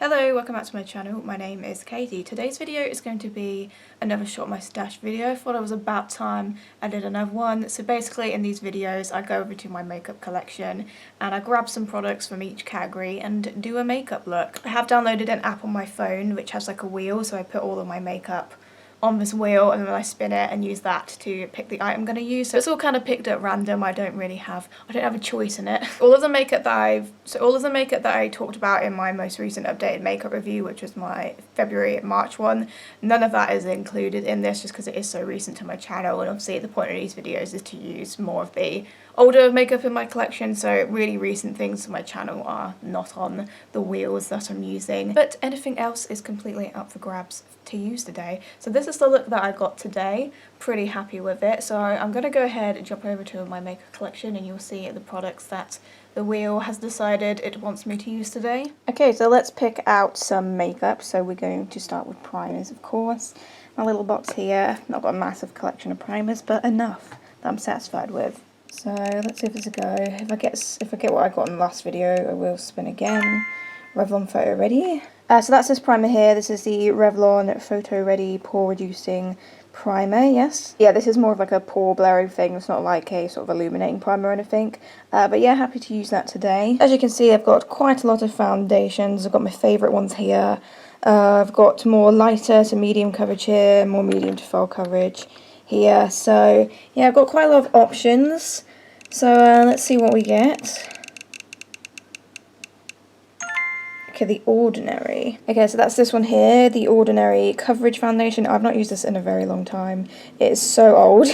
Hello, welcome back to my channel. My name is Katie. Today's video is going to be another short my stash video. I thought it was about time I did another one. So basically in these videos I go over to my makeup collection and I grab some products from each category and do a makeup look. I have downloaded an app on my phone which has like a wheel, so I put all of my makeup on this wheel and then I spin it and use that to pick the item I'm going to use. So it's all kind of picked at random. I don't have a choice in it. All of the makeup that I talked about in my most recent updated makeup review, which was my March one, none of that is included in this just because it is so recent to my channel, and obviously the point of these videos is to use more of the older makeup in my collection, so really recent things to my channel are not on the wheels that I'm using. But anything else is completely up for grabs to use today. So this is the look that I got today. Pretty happy with it. So I'm going to go ahead and jump over to my makeup collection and you'll see the products that the wheel has decided it wants me to use today. Okay, so let's pick out some makeup. So we're going to start with primers, of course. My little box here, not got a massive collection of primers, but enough that I'm satisfied with. So let's see if it's a go. If I get what I got in the last video, I will spin again. Revlon Photo Ready. So that's this primer here. This is the Revlon Photo Ready Pore Reducing Primer, yes. Yeah, this is more of like a pore blurring thing. It's not like a sort of illuminating primer or anything. But yeah, happy to use that today. As you can see, I've got quite a lot of foundations. I've got my favourite ones here. I've got more lighter to medium coverage here, more medium to full coverage here. So yeah, I've got quite a lot of options. So let's see what we get. Okay, the Ordinary. Okay, so that's this one here, the Ordinary Coverage Foundation. I've not used this in a very long time. It's so old.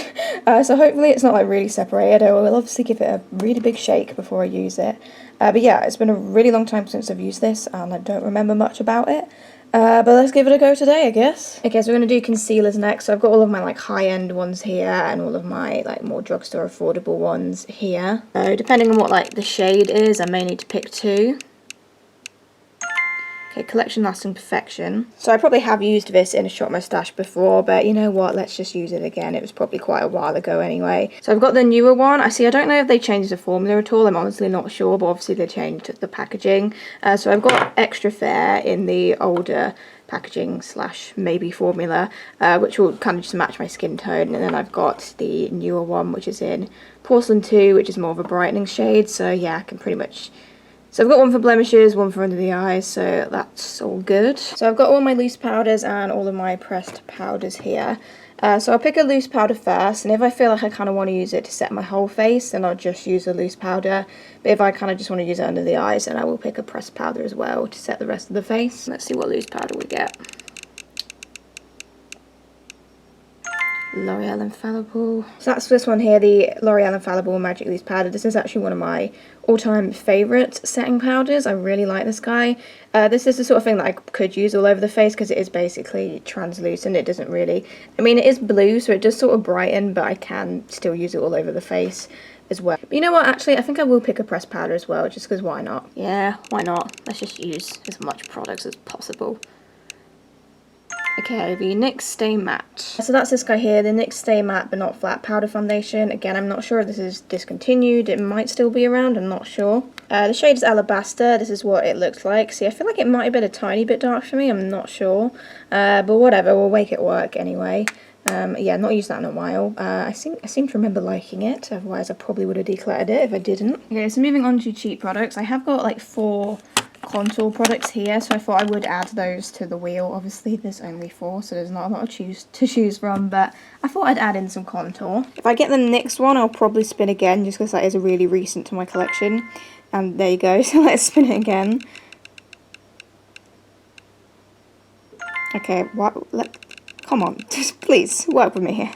So hopefully it's not like really separated. I will obviously give it a really big shake before I use it. But yeah, it's been a really long time since I've used this and I don't remember much about it. But let's give it a go today, I guess. Okay, so we're going to do concealers next. So I've got all of my like high-end ones here and all of my like more drugstore affordable ones here. So depending on what like the shade is, I may need to pick two. Okay, Collection Lasting Perfection. So I probably have used this in a shot my stash before, but you know what, let's just use it again. It was probably quite a while ago anyway. So I've got the newer one. I don't know if they changed the formula at all. I'm honestly not sure, but obviously they changed the packaging. So I've got Extra Fair in the older packaging / maybe formula, which will kind of just match my skin tone, and then I've got the newer one, which is in Porcelain 2, which is more of a brightening shade. So yeah, I can pretty much... So I've got one for blemishes, one for under the eyes, so that's all good. So I've got all my loose powders and all of my pressed powders here. So I'll pick a loose powder first, and if I feel like I kind of want to use it to set my whole face, then I'll just use a loose powder. But if I kind of just want to use it under the eyes, then I will pick a pressed powder as well to set the rest of the face. Let's see what loose powder we get. L'Oreal Infallible. So that's this one here, the L'Oreal Infallible Magic Loose Powder. This is actually one of my all-time favourite setting powders. I really like this guy. This is the sort of thing that I could use all over the face because it is basically translucent. It doesn't really... I mean, it is blue, so it does sort of brighten, but I can still use it all over the face as well. But you know what, actually, I think I will pick a pressed powder as well, just because why not? Yeah, why not? Let's just use as much products as possible. Okay, the NYX Stay Matte. So that's this guy here, the NYX Stay Matte But Not Flat Powder Foundation. Again, I'm not sure if this is discontinued. It might still be around, I'm not sure. The shade is Alabaster. This is what it looks like. See, I feel like it might have been a tiny bit dark for me, I'm not sure. But whatever, we'll make it work anyway. Yeah, not used that in a while. I seem to remember liking it, otherwise I probably would have decluttered it if I didn't. Okay, so moving on to cheap products. I have got like 4 contour products here, so I thought I would add those to the wheel. Obviously there's only 4, so there's not a lot to choose from, but I thought I'd add in some contour. If I get the NYX one, I'll probably spin again, just because that is a really recent to my collection. And there you go, so let's spin it again. Okay, come on, just please work with me here.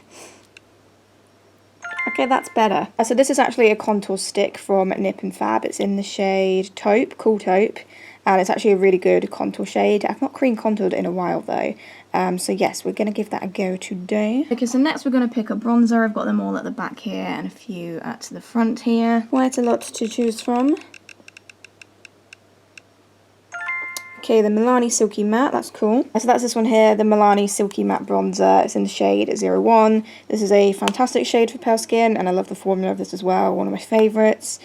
Okay, that's better. So this is actually a contour stick from Nip and Fab. It's in the shade Taupe, Cool Taupe, and it's actually a really good contour shade. I've not cream contoured in a while though, so yes, we're going to give that a go today. Okay, so next we're going to pick a bronzer. I've got them all at the back here and a few at the front here. Quite a lot to choose from. Okay, the Milani Silky Matte, that's cool. So that's this one here, the Milani Silky Matte Bronzer. It's in the shade 01. This is a fantastic shade for pale skin, and I love the formula of this as well, one of my favourites.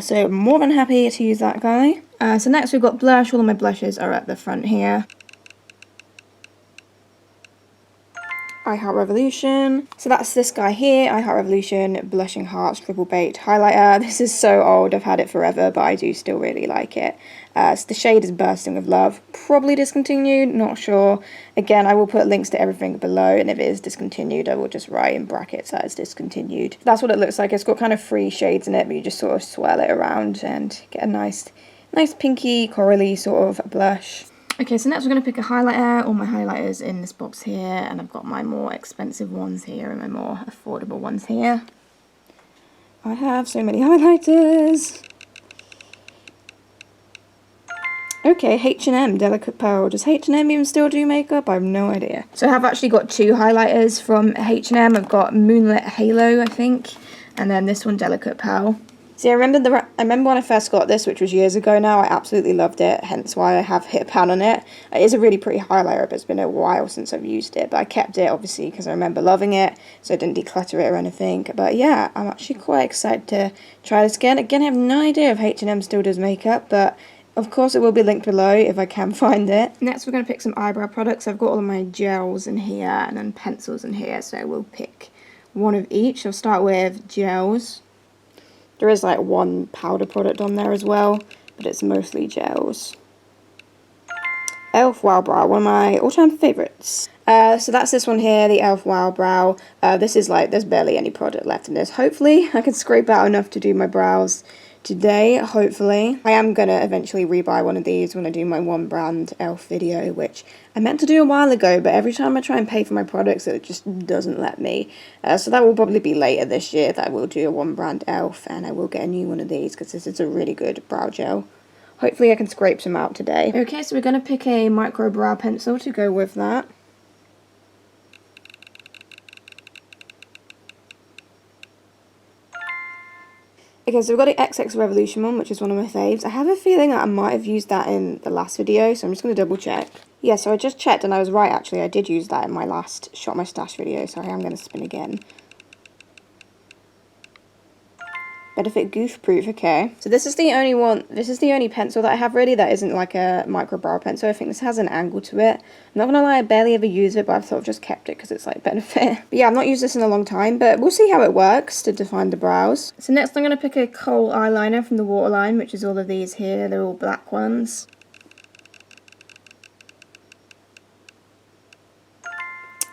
So I'm more than happy to use that guy. So next we've got blush. All of my blushes are at the front here. I Heart Revolution. So that's this guy here, I Heart Revolution Blushing Hearts Triple Baked Highlighter. This is so old, I've had it forever, but I do still really like it. So the shade is Bursting with Love. Probably discontinued, not sure. Again, I will put links to everything below, and if it is discontinued, I will just write in brackets that it's discontinued. That's what it looks like. It's got kind of 3 shades in it, but you just sort of swirl it around and get a nice pinky, corally sort of blush. Okay, so next we're going to pick a highlighter. All my highlighters in this box here, and I've got my more expensive ones here and my more affordable ones here. I have so many highlighters. Okay, H&M Delicate Pearl. Does H&M even still do makeup? I have no idea. So I have actually got 2 highlighters from H&M. I've got Moonlit Halo, I think, and then this one, Delicate Pearl. See, I remember when I first got this, which was years ago now. I absolutely loved it, hence why I have hit a pan on it. It is a really pretty highlighter, but it's been a while since I've used it. But I kept it, obviously, because I remember loving it, so I didn't declutter it or anything. But yeah, I'm actually quite excited to try this again. Again, I have no idea if H&M still does makeup, but of course it will be linked below if I can find it. Next, we're going to pick some eyebrow products. I've got all of my gels in here and then pencils in here, so we'll pick one of each. I'll start with gels. There is like one powder product on there as well, but it's mostly gels. e.l.f. Wow Brow, one of my all-time favourites. So that's this one here, the e.l.f. Wow Brow. This is like, there's barely any product left in this. Hopefully I can scrape out enough to do my brows today, hopefully. I am going to eventually rebuy one of these when I do my one brand e.l.f. video, which I meant to do a while ago, but every time I try and pay for my products, it just doesn't let me. So that will probably be later this year that I will do a one brand e.l.f. and I will get a new one of these because this is a really good brow gel. Hopefully I can scrape some out today. Okay, so we're going to pick a micro brow pencil to go with that. Okay, so we've got the XX Revolution one, which is one of my faves. I have a feeling that I might have used that in the last video, so I'm just going to double check. Yeah, so I just checked and I was right, actually. I did use that in my last Shot My Stash video. Sorry, I'm going to spin again. Benefit Goof Proof, okay. So this is the only one, this is the only pencil that I have really that isn't like a micro brow pencil. I think this has an angle to it. I'm not gonna lie, I barely ever use it, but I've sort of just kept it because it's like Benefit. But yeah, I've not used this in a long time, but we'll see how it works to define the brows. So next I'm gonna pick a kohl eyeliner from the Waterline, which is all of these here. They're all black ones.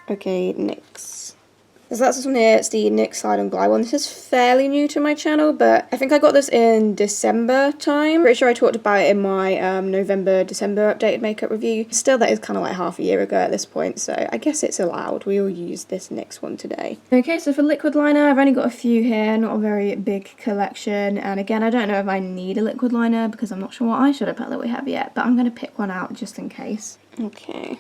Okay, NYX. So that's this one here, it's the NYX Slide and Glide one. This is fairly new to my channel, but I think I got this in December time. Pretty sure I talked about it in my November-December updated makeup review. Still, that is kind of like half a year ago at this point, so I guess it's allowed. We will use this NYX one today. Okay, so for liquid liner, I've only got a few here, not a very big collection. And again, I don't know if I need a liquid liner because I'm not sure what eyeshadow palette we have yet, but I'm going to pick one out just in case. Okay.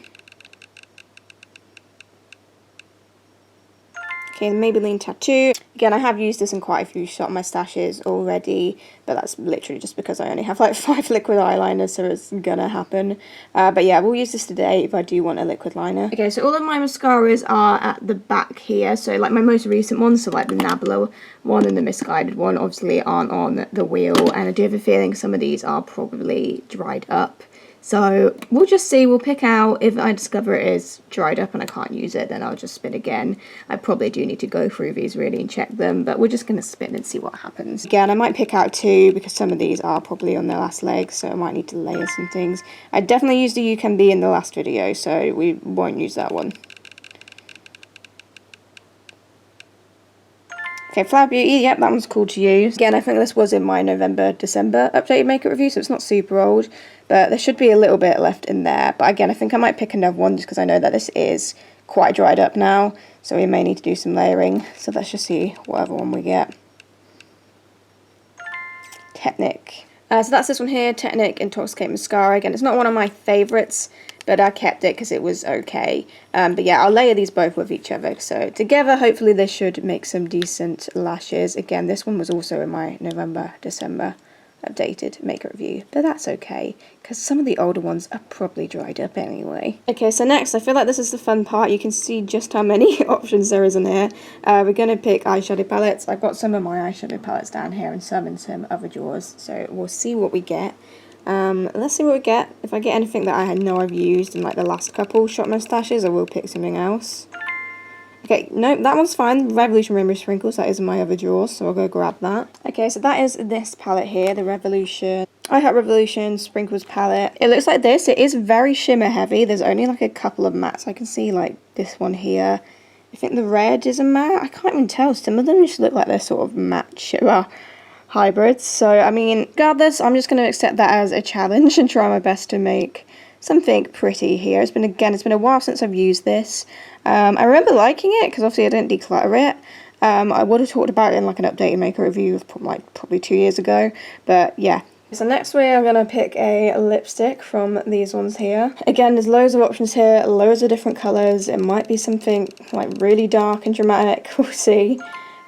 Okay, the Maybelline Tattoo. Again, I have used this in quite a few Shot My Stashes already, but that's literally just because I only have like 5 liquid eyeliners, so it's gonna happen. But yeah, we'll use this today if I do want a liquid liner. Okay, so all of my mascaras are at the back here. So like my most recent ones, so like the Nabla one and the Misguided one, obviously aren't on the wheel. And I do have a feeling some of these are probably dried up. So we'll just see, we'll pick out, if I discover it is dried up and I can't use it, then I'll just spin again. I probably do need to go through these really and check them, but we're just going to spin and see what happens. Again, I might pick out 2 because some of these are probably on their last legs, so I might need to layer some things. I definitely used the You Can Be in the last video, so we won't use that one. Okay, Flower Beauty, yep, that one's cool to use. Again, I think this was in my November-December updated makeup review, so it's not super old, but there should be a little bit left in there. But again, I think I might pick another one just because I know that this is quite dried up now, so we may need to do some layering. So let's just see what other one we get. Technic. So that's this one here, Technic Intoxicate Mascara. Again, it's not one of my favourites, but I kept it because it was okay. But yeah, I'll layer these both with each other. So together, hopefully this should make some decent lashes. Again, this one was also in my November-December updated makeup review, but that's okay, because some of the older ones are probably dried up anyway. Okay, so next, I feel like this is the fun part. You can see just how many options there is in here. We're going to pick eyeshadow palettes. I've got some of my eyeshadow palettes down here and some in some other drawers, so we'll see what we get. Let's see what we get. If I get anything that I know I've used in like the last couple shot mustaches, I will pick something else. Okay, no, that one's fine. Revolution Rainbow Sprinkles, that is in my other drawers, so I'll go grab that. Okay, so that is this palette here, the Revolution. I have Revolution Sprinkles palette. It looks like this. It is very shimmer heavy. There's only like a couple of mattes. I can see like this one here. I think the red is a matte. I can't even tell. Some of them just look like they're sort of matte shimmer hybrids. So, I mean, regardless, I'm just going to accept that as a challenge and try my best to make something pretty here. It's been a while since I've used this. I remember liking it because obviously I didn't declutter it. I would have talked about it in like an updated makeup review of probably 2 years ago, but yeah. So next I'm going to pick a lipstick from these ones here. Again, there's loads of options here, loads of different colours. It might be something like really dark and dramatic, we'll see.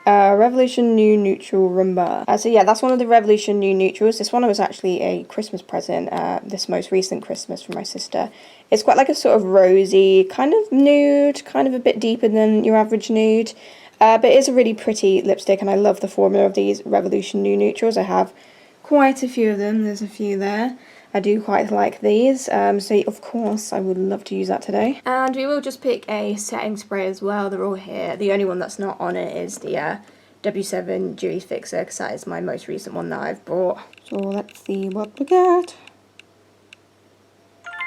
Revolution New Neutral Rumba. So yeah, that's one of the Revolution New Neutrals. This one was actually a Christmas present, this most recent Christmas from my sister. It's quite like a sort of rosy, kind of nude, kind of a bit deeper than your average nude. But it is a really pretty lipstick, and I love the formula of these Revolution New Neutrals. I have quite a few of them. There's a few there. I do quite like these, so of course I would love to use that today. And we will just pick a setting spray as well. They're all here. The only one that's not on it is the W7 Dewy Fixer, because that is my most recent one that I've bought. So let's see what we get.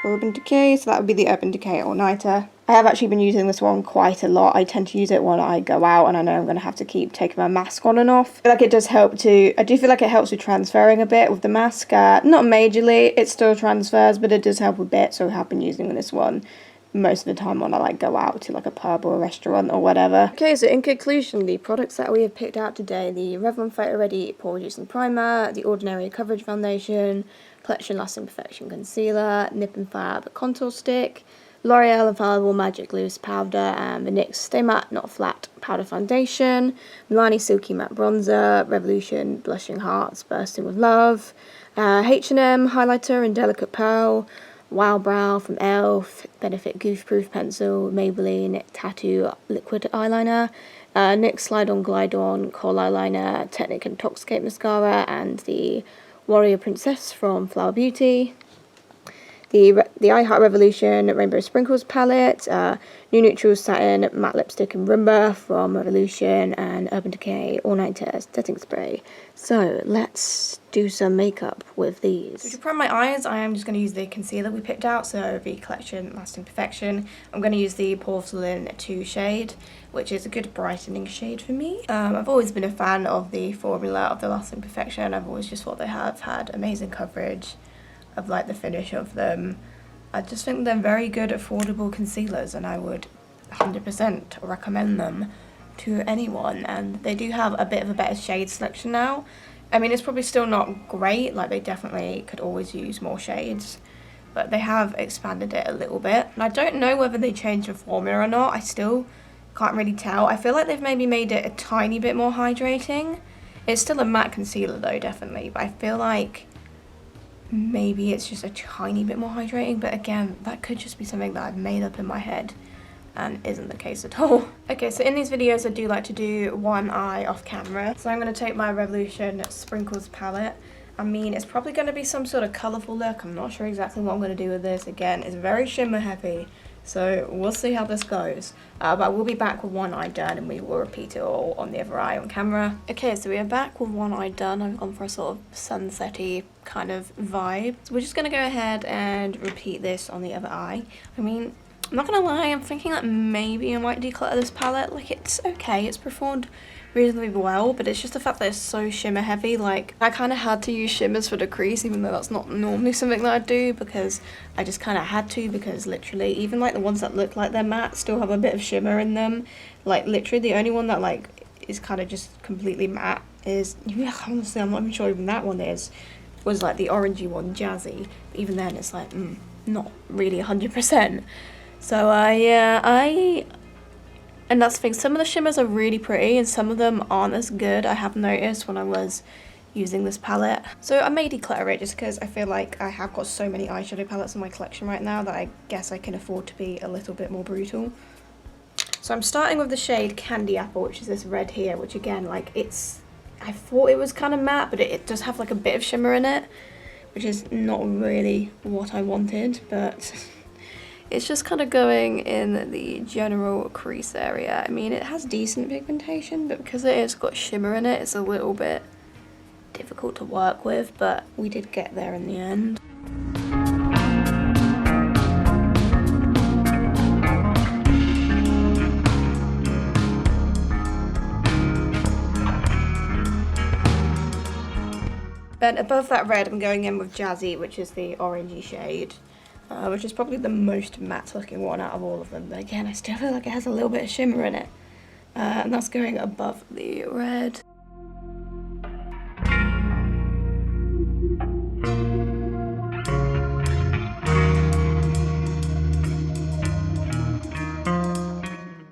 Urban Decay, so that would be the Urban Decay All Nighter. I have actually been using this one quite a lot. I tend to use it when I go out and I know I'm going to have to keep taking my mask on and off. I feel like it does help to, I do feel like it helps with transferring a bit with the mask. Not majorly, it still transfers, but it does help a bit, so I have been using this one most of the time when I like go out to like a pub or a restaurant or whatever. Okay, so in conclusion, the products that we have picked out today, the Revlon Photo Ready Pore Reducing Primer, the Ordinary Coverage Foundation, Collection Lasting Perfection Concealer, Nip and Fab Contour Stick, L'Oreal Infallible Magic Loose Powder, and the NYX Stay Matte Not Flat Powder Foundation, Milani Silky Matte Bronzer, Revolution Blushing Hearts Bursting with Love, H&M Highlighter in Delicate Pearl, Wow Brow from e.l.f., Benefit Goof Proof Pencil, Maybelline Tattoo Liquid Eyeliner, NYX Slide On Glide On Kohl Eyeliner, Technic Intoxicate Mascara, and the Warrior Princess from Flower Beauty. The I Heart Revolution Rainbow Sprinkles palette, New Neutral Satin Matte Lipstick and Rumba from Revolution, and Urban Decay All Nighter Setting Spray. So let's do some makeup with these. So to prime my eyes, I am just going to use the concealer we picked out, so the Collection Lasting Perfection. I'm going to use the Porcelain 2 shade, which is a good brightening shade for me. I've always been a fan of the formula of the Lasting Perfection. I've always just thought they have had amazing coverage of like the finish of them. I just think they're very good affordable concealers, and I would 100% recommend them to anyone. And they do have a bit of a better shade selection now. I mean, it's probably still not great, like they definitely could always use more shades, but they have expanded it a little bit. And I don't know whether they changed the formula or not. I still can't really tell. I feel like they've maybe made it a tiny bit more hydrating. It's still a matte concealer though, definitely, but I feel like maybe it's just a tiny bit more hydrating, but again, that could just be something that I've made up in my head and isn't the case at all. Okay, so in these videos I do like to do one eye off camera. So I'm going to take my Revolution Sprinkles palette. I mean, it's probably going to be some sort of colourful look. I'm not sure exactly what I'm going to do with this. Again, it's very shimmer heavy, so we'll see how this goes. But I will be back with one eye done, and we will repeat it all on the other eye on camera. Okay, so we are back with one eye done. I've gone for a sort of sunset-y kind of vibe. So we're just going to go ahead and repeat this on the other eye. I mean, I'm not going to lie, I'm thinking that maybe I might declutter this palette. Like, it's okay, it's performed reasonably well, but it's just the fact that it's so shimmer heavy. Like, I kind of had to use shimmers for the crease, even though that's not normally something that I do, because I just kind of had to, because literally even like the ones that look like they're matte still have a bit of shimmer in them. Like, literally the only one that like is kind of just completely matte is, yeah, honestly I'm not even sure even that one was like the orangey one, Jazzy. But even then it's like not really 100%. So and that's the thing, some of the shimmers are really pretty and some of them aren't as good. I have noticed when I was using this palette. So I may declutter it just because I feel like I have got so many eyeshadow palettes in my collection right now that I guess I can afford to be a little bit more brutal. So I'm starting with the shade Candy Apple, which is this red here, which again, like I thought it was kind of matte, but it does have like a bit of shimmer in it, which is not really what I wanted, but it's just kind of going in the general crease area. I mean, it has decent pigmentation, but because it's got shimmer in it, it's a little bit difficult to work with, but we did get there in the end. Then above that red, I'm going in with Jazzy, which is the orangey shade, which is probably the most matte looking one out of all of them. But again, I still feel like it has a little bit of shimmer in it. And that's going above the red.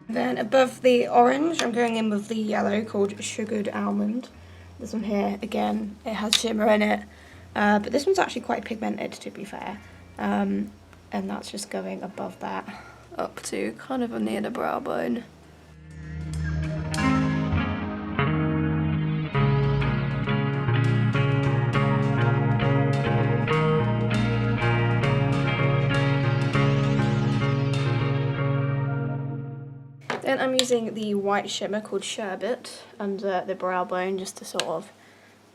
Then above the orange, I'm going in with the yellow called Sugared Almond. This one here, again, it has shimmer in it, but this one's actually quite pigmented, to be fair. And that's just going above that, up to kind of near the brow bone. Then I'm using the white shimmer called Sherbet under the brow bone just to sort of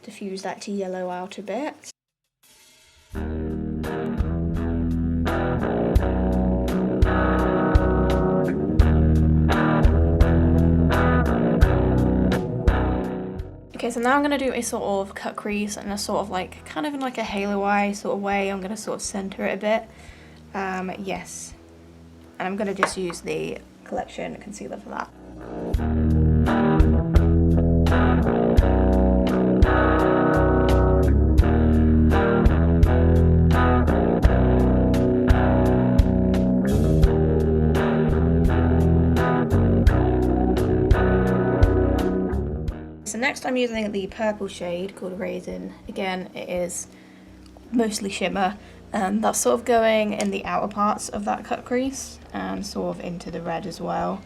diffuse that to yellow out a bit. Okay, so now I'm going to do a sort of cut crease and a sort of like, kind of in like a halo eye sort of way. I'm going to sort of center it a bit. Yes. And I'm going to just use the Collection concealer for that. So next I'm using the purple shade called Raisin. Again, it is mostly shimmer. That's sort of going in the outer parts of that cut crease and sort of into the red as well.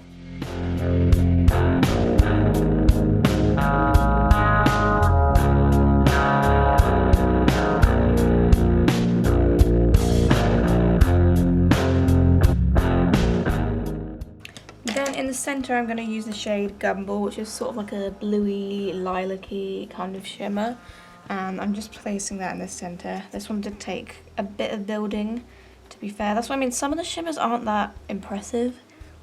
Then in the centre I'm going to use the shade Gumble, which is sort of like a bluey, lilac-y kind of shimmer. And I'm just placing that in the centre. This one did take a bit of building, to be fair. That's what I mean, some of the shimmers aren't that impressive,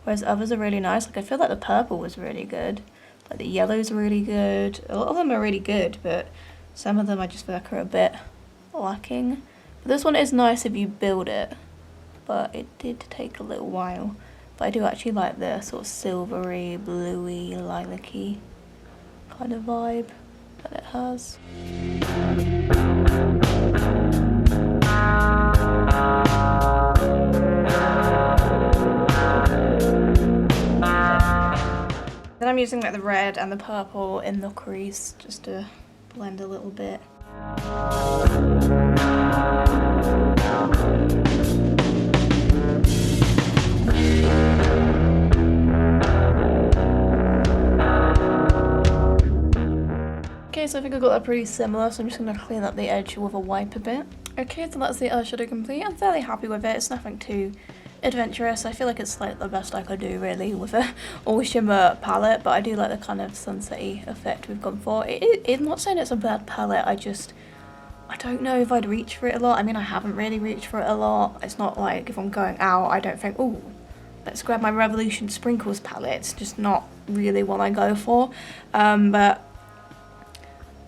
whereas others are really nice. Like I feel like the purple was really good, like the yellow's really good. A lot of them are really good, but some of them I just feel like are a bit lacking. But this one is nice if you build it, but it did take a little while. But I do actually like the sort of silvery, bluey, lilac-y kind of vibe that it has. Then I'm using like the red and the purple in the crease just to blend a little bit. Okay, so I think I got that pretty similar, so I'm just going to clean up the edge with a wipe a bit. Okay, so that's the eyeshadow complete. I'm fairly happy with it. It's nothing too adventurous. I feel like it's like the best I could do really with a all shimmer palette, but I do like the kind of sunset-y effect we've gone for. I'm not saying it's a bad palette, I don't know if I'd reach for it a lot. I mean, I haven't really reached for it a lot. It's not like if I'm going out, I don't think, oh, let's grab my Revolution Sprinkles palette. It's just not really what I go for.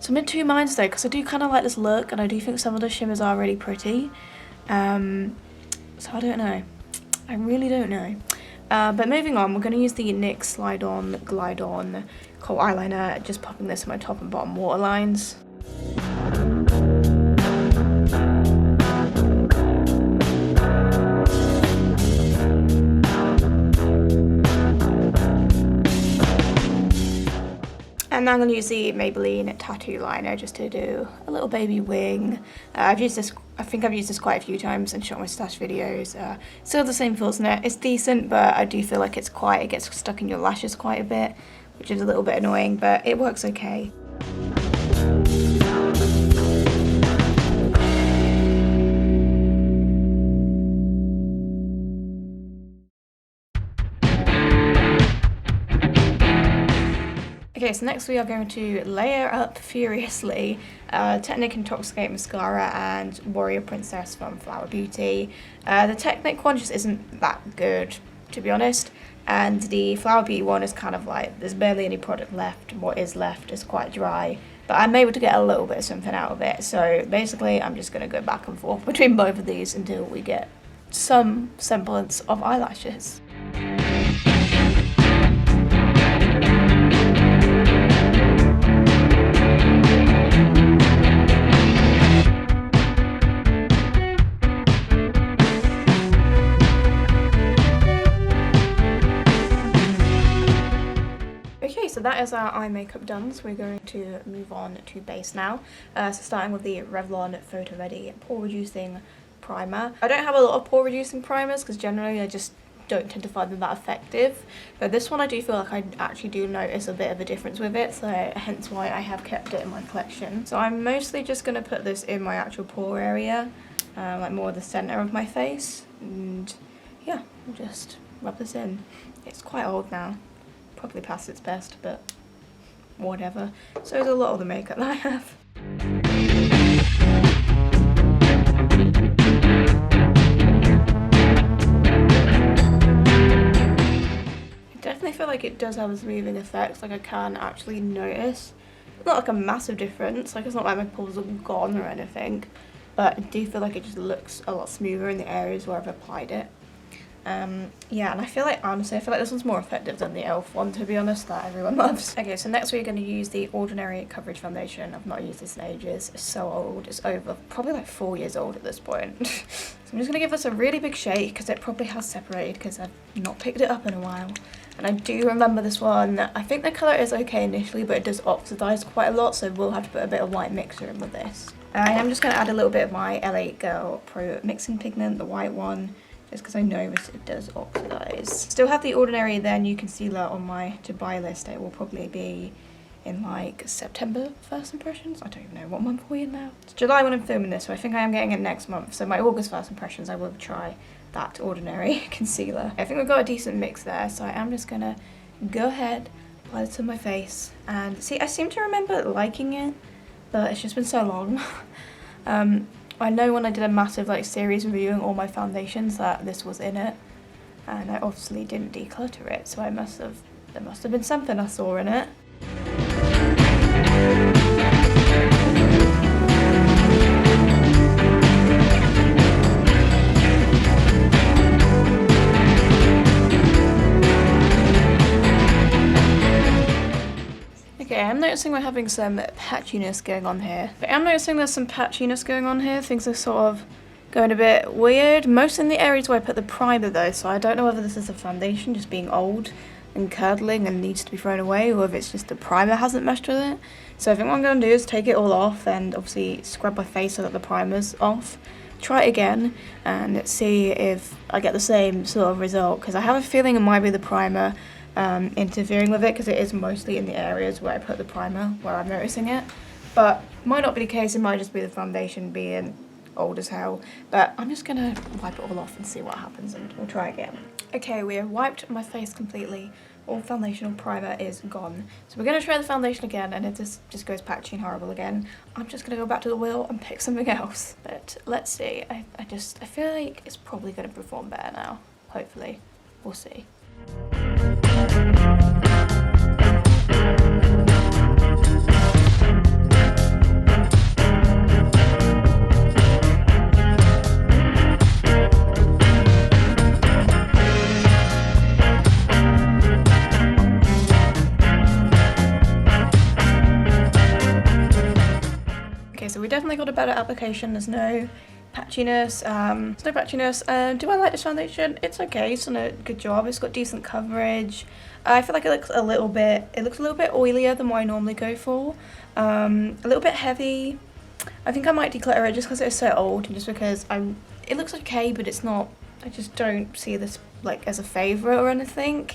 So I'm in two minds though, because I do kind of like this look, and I do think some of the shimmers are really pretty. So I don't know. I really don't know. But moving on, we're going to use the NYX Slide On Glide On Kohl Eyeliner, just popping this on my top and bottom waterlines. And now I'm going to use the Maybelline Tattoo Liner just to do a little baby wing. I've used this, I think I've used this quite a few times and shot my stash videos. Still the same feels in it. It's decent, but I do feel like it gets stuck in your lashes quite a bit, which is a little bit annoying, but it works okay. Okay, so next we are going to layer up furiously Technic Intoxicate Mascara and Warrior Princess from Flower Beauty. The Technic one just isn't that good, to be honest, and the Flower Beauty one is kind of like, there's barely any product left. What is left is quite dry, but I'm able to get a little bit of something out of it. So basically I'm just going to go back and forth between both of these until we get some semblance of eyelashes. So that is our eye makeup done, so we're going to move on to base now. So starting with the Revlon Photo Ready Pore Reducing Primer. I don't have a lot of pore reducing primers because generally I just don't tend to find them that effective, but this one I do feel like I actually do notice a bit of a difference with it, so hence why I have kept it in my collection. So I'm mostly just going to put this in my actual pore area, like more the centre of my face, and yeah, I'll just rub this in. It's quite old now. Probably past its best, but whatever. So there's a lot of the makeup that I have. I definitely feel like it does have a smoothing effect, like I can actually notice. Not like a massive difference, like it's not like my pores are gone or anything, but I do feel like it just looks a lot smoother in the areas where I've applied it. Yeah, and I feel like, honestly, I feel like this one's more effective than the e.l.f. one, to be honest, that everyone loves. Okay, so next we're going to use the Ordinary Coverage Foundation. I've not used this in ages. It's so old. It's over, probably like 4 years old at this point. So I'm just going to give this a really big shake because it probably has separated because I've not picked it up in a while. And I do remember this one. I think the colour is okay initially, but it does oxidise quite a lot, so we'll have to put a bit of white mixer in with this. I am just going to add a little bit of my LA Girl Pro Mixing Pigment, the white one, just because I know it does oxidise. Still have the Ordinary Then You Concealer on my to buy list. It will probably be in like September first impressions. I don't even know what month we're in now. It's July when I'm filming this, so I think I am getting it next month. So my August first impressions, I will try that Ordinary concealer. I think we've got a decent mix there, so I am just gonna go ahead, apply it to my face, and see, I seem to remember liking it, but it's just been so long. I know when I did a massive like series reviewing all my foundations that this was in it, and I obviously didn't declutter it, so there must have been something I saw in it. Okay, I'm noticing we're having some patchiness going on here. But I'm noticing there's some patchiness going on here. Things are sort of going a bit weird. Most in the areas where I put the primer though, so I don't know whether this is the foundation just being old and curdling and needs to be thrown away, or if it's just the primer hasn't meshed with it. So I think what I'm going to do is take it all off and obviously scrub my face so that the primer's off. Try it again and see if I get the same sort of result, because I have a feeling it might be the primer interfering with it, because it is mostly in the areas where I put the primer where I'm noticing it, but might not be the case. It might just be the foundation being old as hell, but I'm just gonna wipe it all off and see what happens, and we'll try again. Okay, we have wiped my face completely. All foundational primer is gone, so we're gonna try the foundation again, and if this just goes patchy and horrible again, I'm just gonna go back to the wheel and pick something else. But let's see. I feel like it's probably gonna perform better now, hopefully. We'll see. Okay, so we definitely got a better application. There's no patchiness. There's no patchiness. Do I like this foundation? It's okay. It's done a good job. It's got decent coverage. I feel like it looks a little bit oilier than what I normally go for. A little bit heavy. I think I might declutter it just because it's so old and just because it looks okay, but it's not, I just don't see this like as a favourite or anything.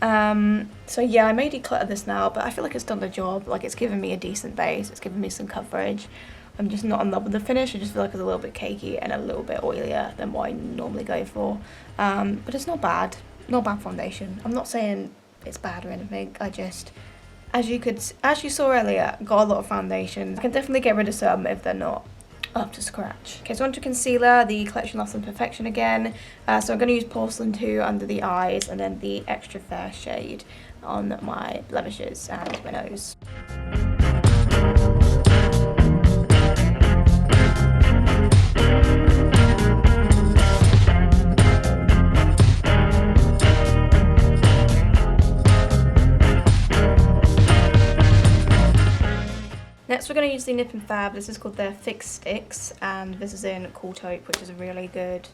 So yeah, I may declutter this now, but I feel like it's done the job. Like, it's given me a decent base, it's given me some coverage. I'm just not in love with the finish. I just feel like it's a little bit cakey and a little bit oilier than what I normally go for. But it's not bad. Not bad foundation. I'm not saying it's bad or anything. I just, as you saw earlier, got a lot of foundation. I can definitely get rid of some if they're not up to scratch. Okay, so onto concealer. The collection Lost in Perfection again. So I'm going to use Porcelain 2 under the eyes, and then the Extra Fair shade on my blemishes and my nose. Next we're going to use the Nip and Fab. This is called their Fix Sticks, and this is in Cool Taupe, which is a really good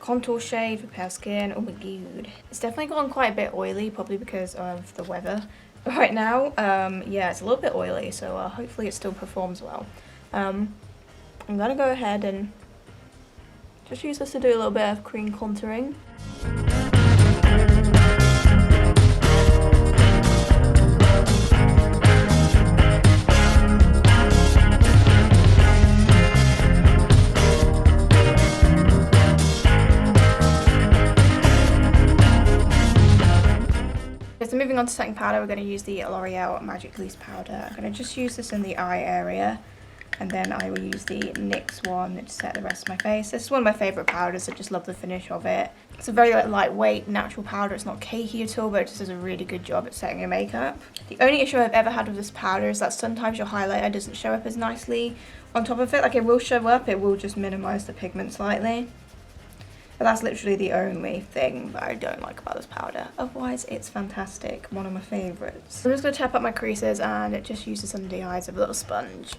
contour shade for pale skin. Oh my god. It's definitely gotten quite a bit oily, probably because of the weather right now. Yeah, it's a little bit oily, so hopefully it still performs well. I'm going to go ahead and just use this to do a little bit of cream contouring. So moving on to setting powder, we're going to use the L'Oreal Magic Loose Powder. I'm going to just use this in the eye area, and then I will use the NYX one to set the rest of my face. This is one of my favourite powders. I just love the finish of it. It's a very lightweight, natural powder. It's not cakey at all, but it just does a really good job at setting your makeup. The only issue I've ever had with this powder is that sometimes your highlighter doesn't show up as nicely on top of it. Like, it will show up, it will just minimise the pigment slightly. But that's literally the only thing that I don't like about this powder. Otherwise, it's fantastic. One of my favourites. I'm just going to tap up my creases, and it just uses under the eyes of a little sponge.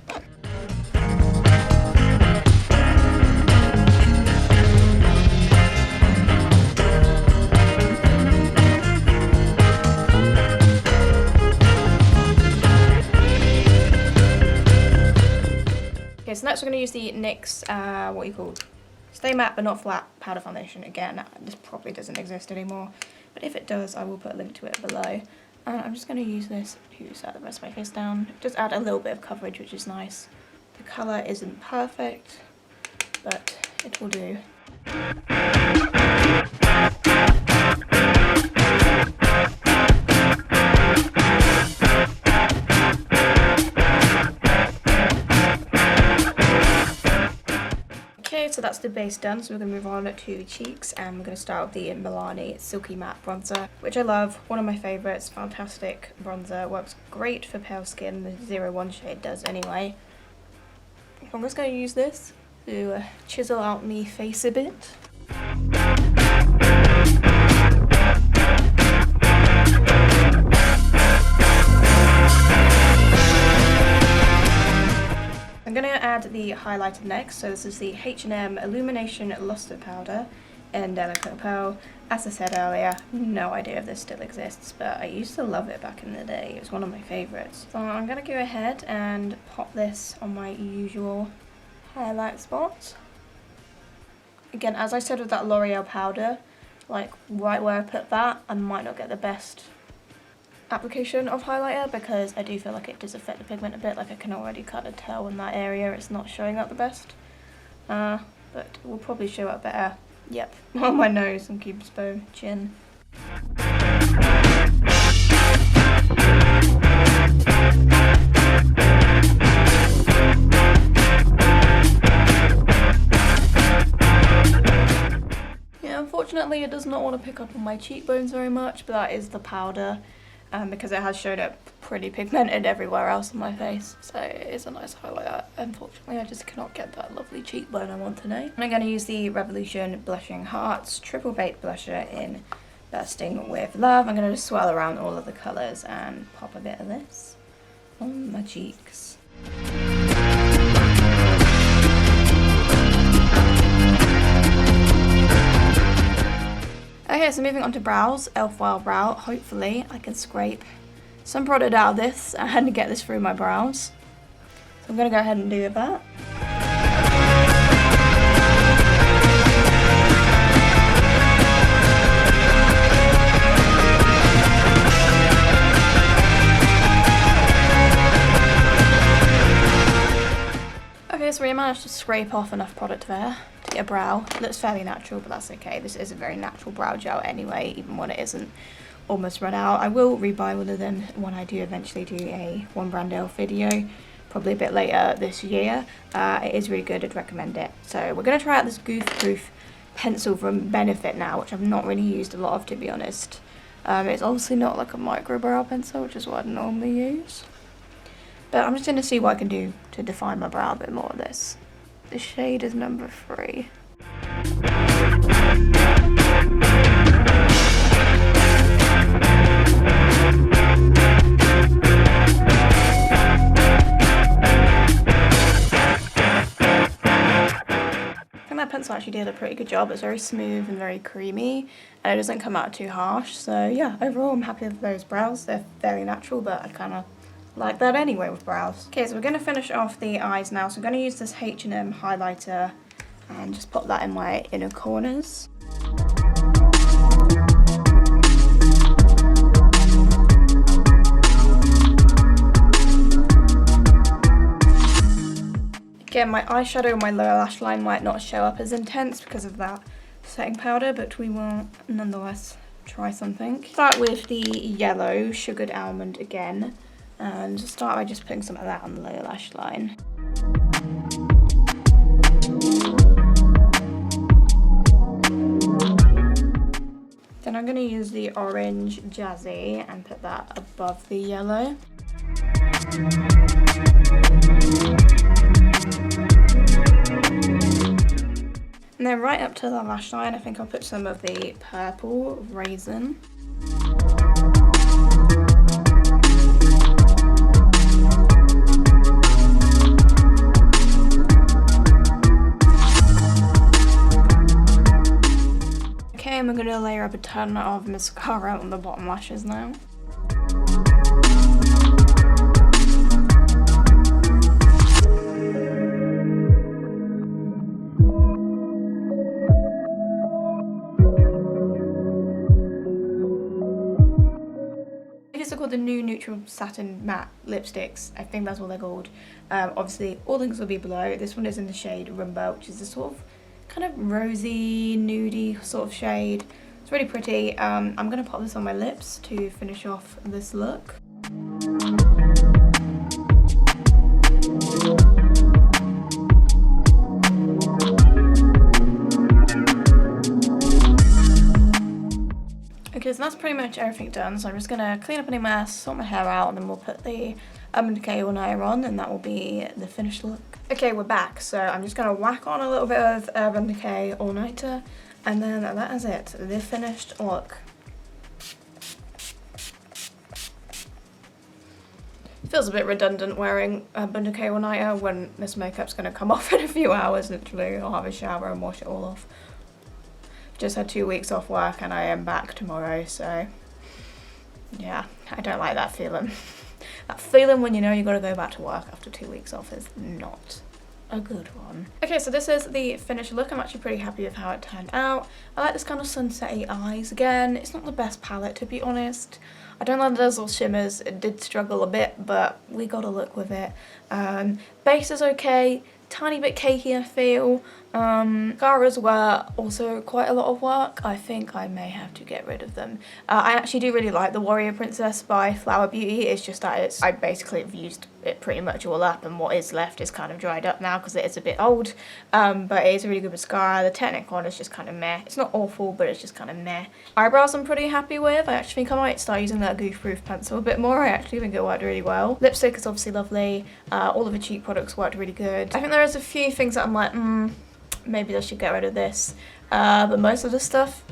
Okay, so next we're going to use the NYX, Stay Matte But Not Flat powder foundation. Again, this probably doesn't exist anymore, but if it does, I will put a link to it below. And I'm just going to use this to set the rest of my face down. Just add a little bit of coverage, which is nice. The colour isn't perfect, but it will do. So that's the base done, so we're going to move on to cheeks, and we're going to start with the Milani Silky Matte Bronzer, which I love, one of my favourites, fantastic bronzer, works great for pale skin, the 01 shade does anyway. I'm just going to use this to chisel out my face a bit. I'm going to add the highlighter next, so this is the H&M Illumination Luster Powder in Delicate Pearl. As I said earlier, no idea if this still exists, but I used to love it back in the day. It was one of my favourites. So I'm going to go ahead and pop this on my usual highlight spots. Again, as I said with that L'Oreal powder, like right where I put that, I might not get the best application of highlighter because I do feel like it does affect the pigment a bit. Like, I can already kind of tell in that area it's not showing up the best, but it will probably show up better, yep, on my nose and cupid's bow, chin. Yeah, unfortunately it does not want to pick up on my cheekbones very much, but that is the powder. Because it has showed up pretty pigmented everywhere else on my face, so it is a nice highlighter. Unfortunately, I just cannot get that lovely cheekbone I want today. And I'm going to use the Revolution Blushing Hearts Triple Baked Blusher in Bursting With Love. I'm going to just swirl around all of the colours and pop a bit of this on my cheeks. Okay, so moving on to brows, Elf Wild Brow. Hopefully I can scrape some product out of this and get this through my brows. So I'm going to go ahead and do that. Okay, so we managed to scrape off enough product there to get a brow. It looks fairly natural, but that's okay. This is a very natural brow gel anyway, even when it isn't almost run out. I will rebuy one of them when I do eventually do a One Brand Elf video, probably a bit later this year. It is really good, I'd recommend it. So we're going to try out this Goof Proof pencil from Benefit now, which I've not really used a lot of, to be honest. It's obviously not like a micro brow pencil, which is what I'd normally use. But I'm just going to see what I can do to define my brow a bit more with this. The shade is number 3. That pencil actually did a pretty good job. It's very smooth and very creamy, and it doesn't come out too harsh. So yeah, overall I'm happy with those brows. They're very natural, but I kind of like that anyway with brows. Okay, so we're going to finish off the eyes now. So I'm going to use this H&M highlighter and just pop that in my inner corners. Again, my eyeshadow and my lower lash line might not show up as intense because of that setting powder, but we will nonetheless try something. Start with the yellow sugared almond again, and start by just putting some of that on the lower lash line. Then I'm going to use the orange Jazzy and put that above the yellow. And then right up to the lash line, I think I'll put some of the purple Raisin. Okay, and we're going to layer up a ton of mascara on the bottom lashes now. These are called the new Neutral Satin Matte Lipsticks. I think that's what they're called. Obviously, all links will be below. This one is in the shade Rumba, which is a sort of kind of rosy, nudie sort of shade. It's really pretty. I'm going to pop this on my lips to finish off this look. Okay, so that's pretty much everything done. So I'm just going to clean up any mess, sort my hair out, and then we'll put the Urban Decay All-Nighter on, and that will be the finished look. Okay, we're back. So I'm just going to whack on a little bit of Urban Decay All-Nighter, and then that is it, the finished look. It feels a bit redundant wearing Urban Decay All-Nighter when this makeup's going to come off in a few hours, literally. I'll have a shower and wash it all off. Just had 2 weeks off work and I am back tomorrow, so yeah, I don't like that feeling. That feeling when you know you've got to go back to work after 2 weeks off is not a good one. Okay, so this is the finished look. I'm actually pretty happy with how it turned out. I like this kind of sunsetty eyes. Again, it's not the best palette, to be honest. I don't like those little shimmers. It did struggle a bit, but we got a look with it. Base is okay. Tiny bit cakey, I feel. Mascaras were also quite a lot of work. I think I may have to get rid of them. I actually do really like the Warrior Princess by Flower Beauty. It's just that I basically have used it pretty much all up, and what is left is kind of dried up now because it is a bit old. But it is a really good mascara. The Technic one is just kind of meh. It's not awful, but it's just kind of meh. Eyebrows I'm pretty happy with. I actually think I might start using that Goof Proof pencil a bit more. I actually think it worked really well. Lipstick is obviously lovely. All of the cheek products worked really good. I think there is a few things that I'm like, maybe I should get rid of this. But most of the stuff,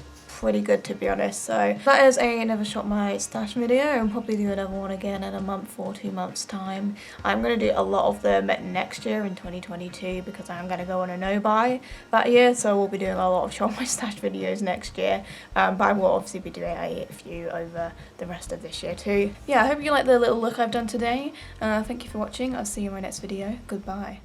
pretty good, to be honest. So that is another shop my stash video. I'll probably do another one again in a month or 2 months time. I'm going to do a lot of them next year in 2022 because I'm going to go on a no-buy that year, so we'll be doing a lot of shop my stash videos next year, but I will obviously be doing a few over the rest of this year too. Yeah, I hope you like the little look I've done today. Thank you for watching. I'll see you in my next video. Goodbye.